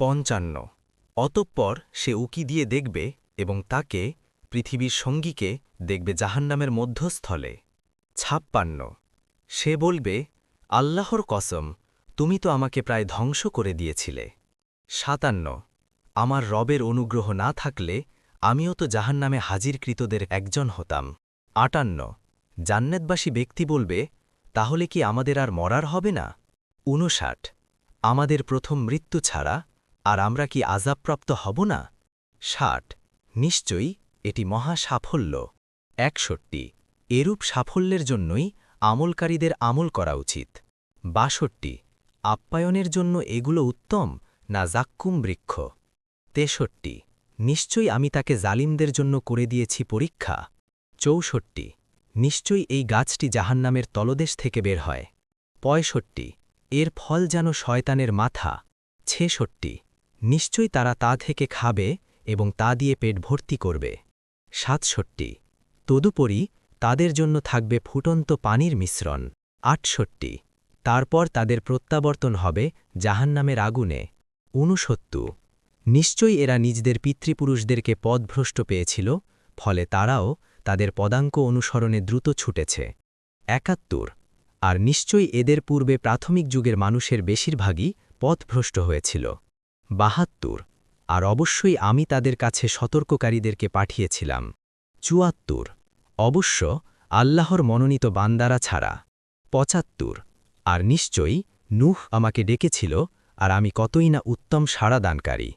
৫৫ অতঃপর সে উকি দিয়ে দেখবে এবং তাকে পৃথিবীর সঙ্গীকে দেখবে জাহান্নামের মধ্যস্থলে। ৫৬ সে বলবে, আল্লাহর কসম, তুমি তো আমাকে প্রায় ধ্বংস করে দিয়েছিলে। ৫৭ আমার রবের অনুগ্রহ না থাকলে আমিও তো জাহান্নামে হাজিরকৃতদের একজন হতাম। ৫৮ জান্নাতবাসী ব্যক্তি বলবে, তাহলে কি আমাদের আর মরার হবে না? ৫৯ আমাদের প্রথম মৃত্যু ছাড়া আর আমরা কি আযাবপ্রাপ্ত হব না? ৬০ নিশ্চয়ই এটি মহা সাফল্য। ৬১ এরূপ সাফল্যের জন্যই আমলকারীদের আমল করা উচিত। ৬২ আপ্যায়নের জন্য এগুলো উত্তম না জাক্কুম বৃক্ষ? ৬৩ নিশ্চয়ই আমি তাকে জালিমদের জন্য করে দিয়েছি পরীক্ষা। ৬৪ নিশ্চয়ই এই গাছটি জাহান্নামের তলদেশ থেকে বের হয়। ৬৫ এর ফল যেন শয়তানের মাথা। ৬৬ নিশ্চয়ই তারা তা থেকে খাবে এবং তা দিয়ে পেট ভর্তি করবে। ৬৭ তদুপরি তাদের জন্য থাকবে ফুটন্ত পানির মিশ্রণ। ৬৮ তারপর তাদের প্রত্যাবর্তন হবে জাহান্নামের আগুনে। ৬৯ নিশ্চয়ই এরা নিজেদের পিতৃপুরুষদেরকে পথভ্রষ্ট পেয়েছিল, ফলে তারাও তাদের পদাঙ্ক অনুসরণে দ্রুত ছুটেছে। ৭১ আর নিশ্চয়ই এদের পূর্বে প্রাথমিক যুগের মানুষের বেশিরভাগই পথভ্রষ্ট হয়েছিল। ৭২ আর অবশ্যই আমি তাদের কাছে সতর্ককারীদেরকে পাঠিয়েছিলাম। ৭৪ অবশ্য আল্লাহর মনোনীত বান্দারা ছাড়া। ৭৫ আর নিশ্চয়ই নূহ আমাকে ডেকেছিল, আর আমি কতই না উত্তম সাড়াদানকারী।